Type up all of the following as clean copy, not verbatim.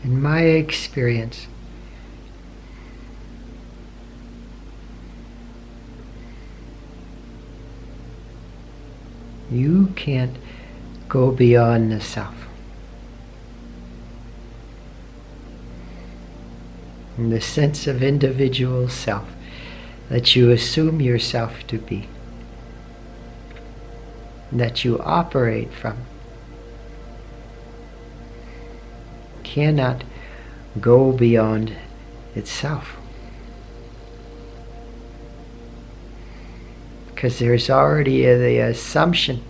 In my experience, you can't go beyond the self. And the sense of individual self that you assume yourself to be, that you operate from, cannot go beyond itself. Because there's already the assumption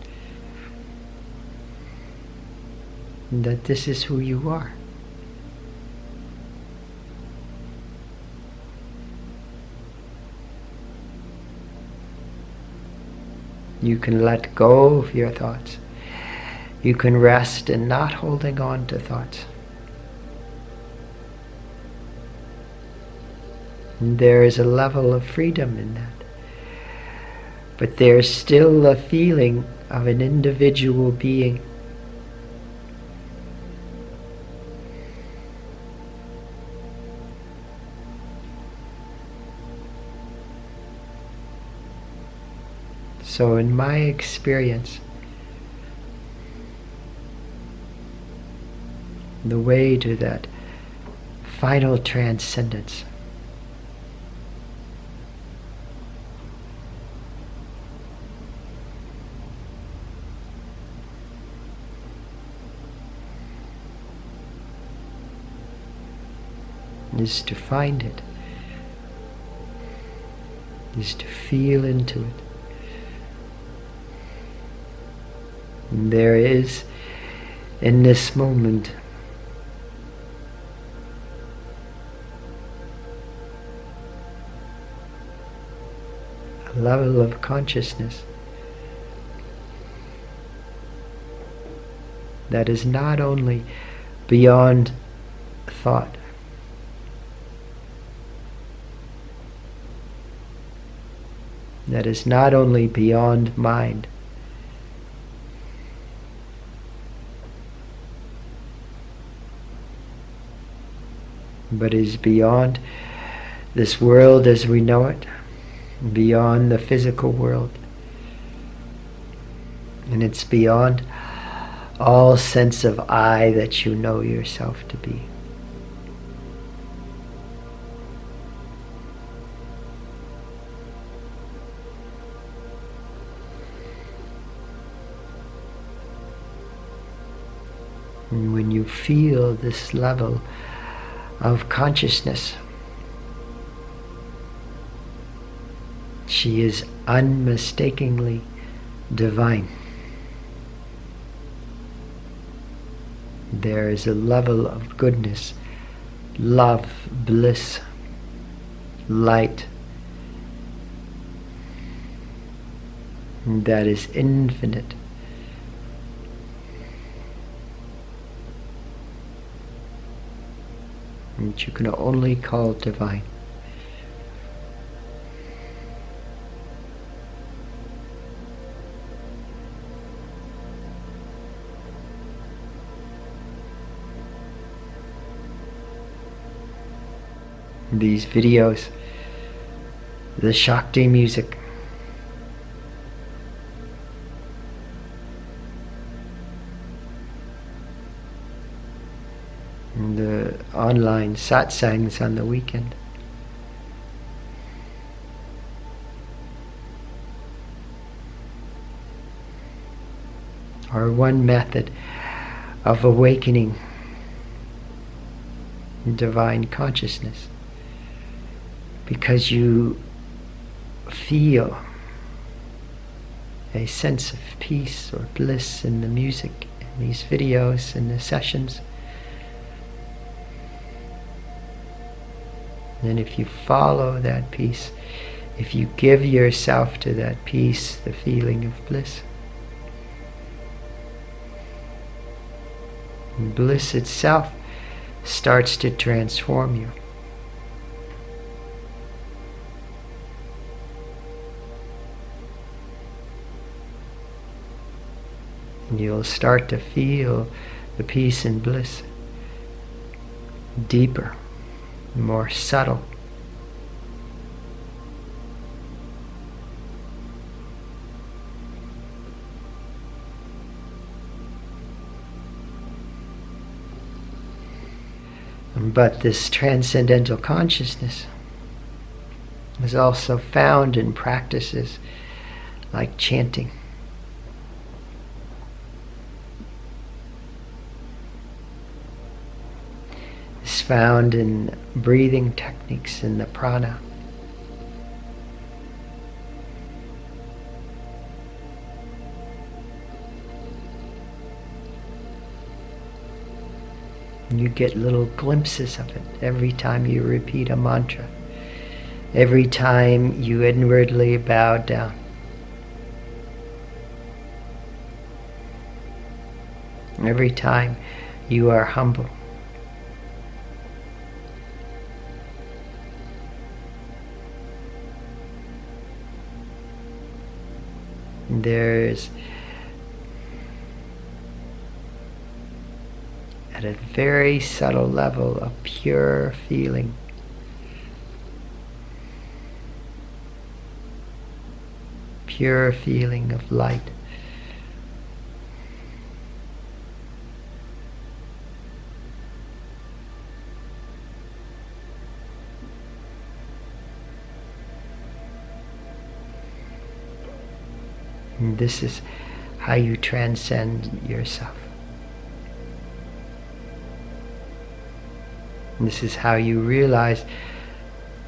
that this is who you are. You can let go of your thoughts. You can rest in not holding on to thoughts. And there is a level of freedom in that. But there's still a feeling of an individual being. So in my experience, the way to that final transcendence is to find it, is to feel into it. And there is, in this moment, a level of consciousness that is not only beyond thought, that is not only beyond mind, but is beyond this world as we know it, beyond the physical world. And it's beyond all sense of I that you know yourself to be. And when you feel this level of consciousness, she is unmistakably divine. There is a level of goodness, love, bliss, light that is infinite. Which you can only call divine. These videos, the Shakti music, and the online satsangs on the weekend, are one method of awakening divine consciousness. Because you feel a sense of peace or bliss in the music, in these videos, in the sessions. And if you follow that peace, if you give yourself to that peace, the feeling of bliss, and bliss itself starts to transform you. And you'll start to feel the peace and bliss. deeper, more subtle. But this transcendental consciousness is also found in practices like chanting. It's found in breathing techniques in the prana. You get little glimpses of it every time you repeat a mantra, every time you inwardly bow down. Every time you are humble. There's, at a very subtle level, a pure feeling. Pure feeling of light. And this is how you transcend yourself. And this is how you realize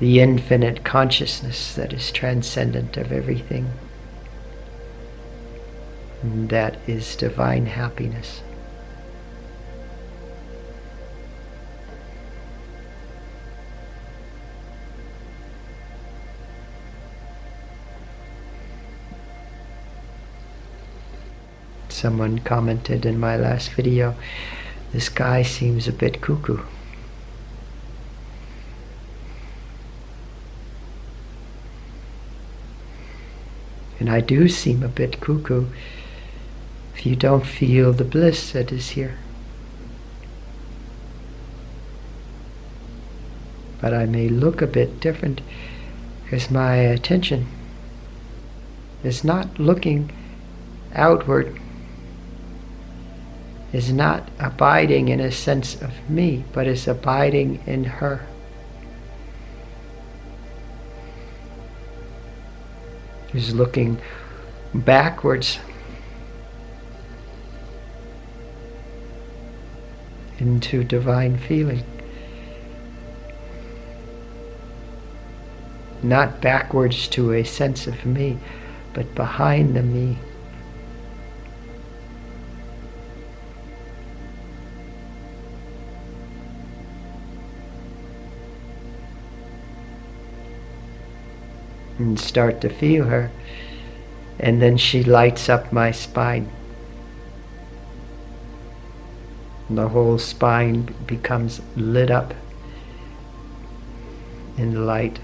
the infinite consciousness that is transcendent of everything. And that is divine happiness. Someone commented in my last video, this guy seems a bit cuckoo. And I do seem a bit cuckoo if you don't feel the bliss that is here. But I may look a bit different because my attention is not looking outward, is not abiding in a sense of me, but is abiding in her. Is looking backwards into divine feeling. Not backwards to a sense of me, but behind the me. And start to feel her, and then she lights up my spine. And the whole spine becomes lit up in light,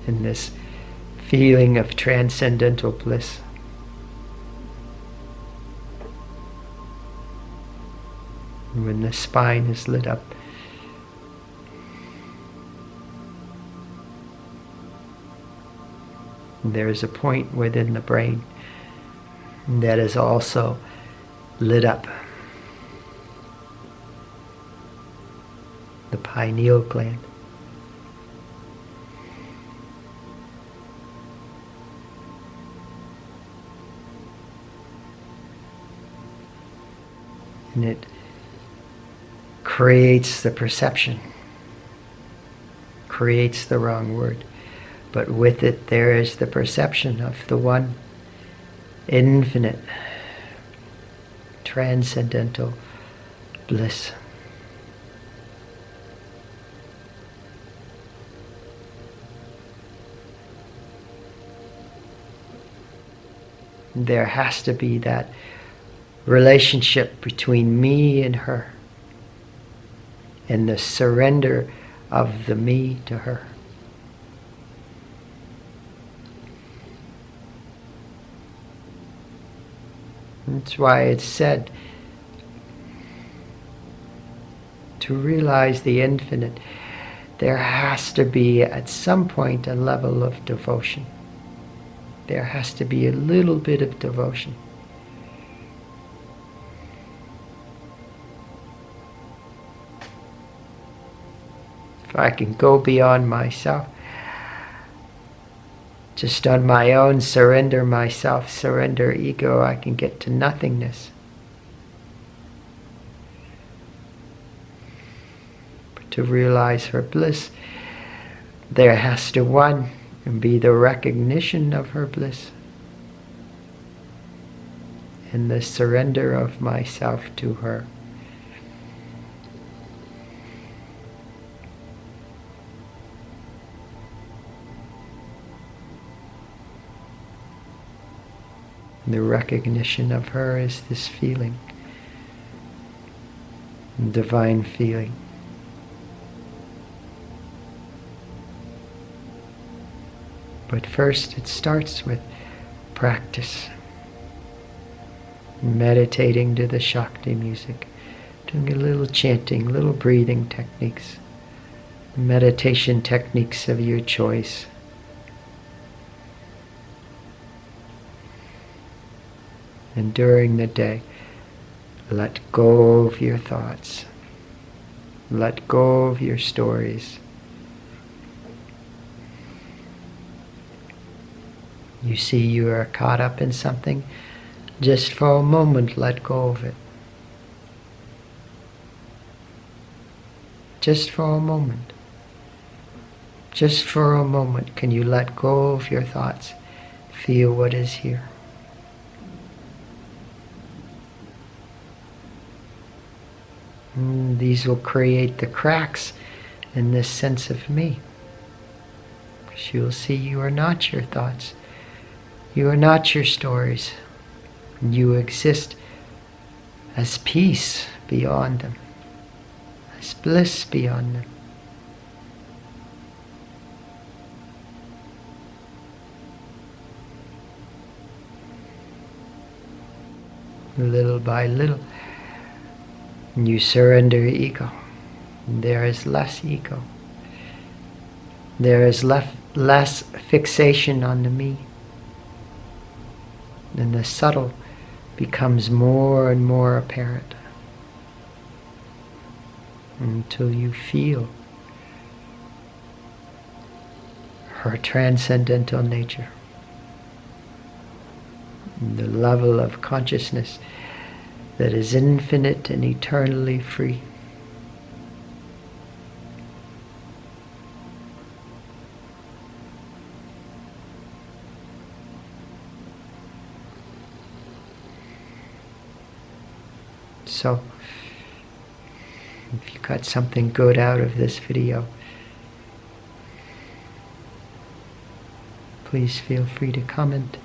in this feeling of transcendental bliss. And when the spine is lit up, there is a point within the brain that is also lit up. The pineal gland. And it creates the perception, creates the wrong word. But with it there is the perception of the one infinite, transcendental bliss. There has to be that relationship between me and her, and the surrender of the me to her. That's why it's said To realize the infinite, there has to be at some point a level of devotion. There has to be a little bit of devotion. If I can go beyond myself, just on my own, surrender myself, surrender ego, I can get to nothingness. But to realize her bliss, there has to, one, be the recognition of her bliss and the surrender of myself to her. The recognition of her is this feeling, divine feeling. But first it starts with practice. Meditating to the Shakti music, doing a little chanting, little breathing techniques, meditation techniques of your choice. And during the day, let go of your thoughts. Let go of your stories. You see you are caught up in something, just for a moment let go of it. Just for a moment. Just for a moment can you let go of your thoughts. Feel what is here. These will create the cracks in this sense of me. Because you will see you are not your thoughts. You are not your stories. You exist as peace beyond them, as bliss beyond them. Little by little, you surrender ego. There is less ego. There is less fixation on the me. And the subtle becomes more and more apparent until you feel her transcendental nature. The level of consciousness that is infinite and eternally free. So, if you got something good out of this video, please feel free to comment.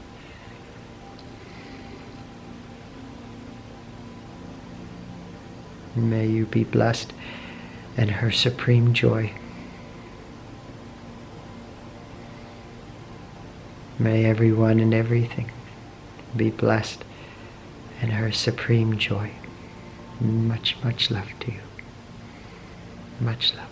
May you be blessed in her supreme joy. May everyone and everything be blessed in her supreme joy. Much, much love to you. Much love.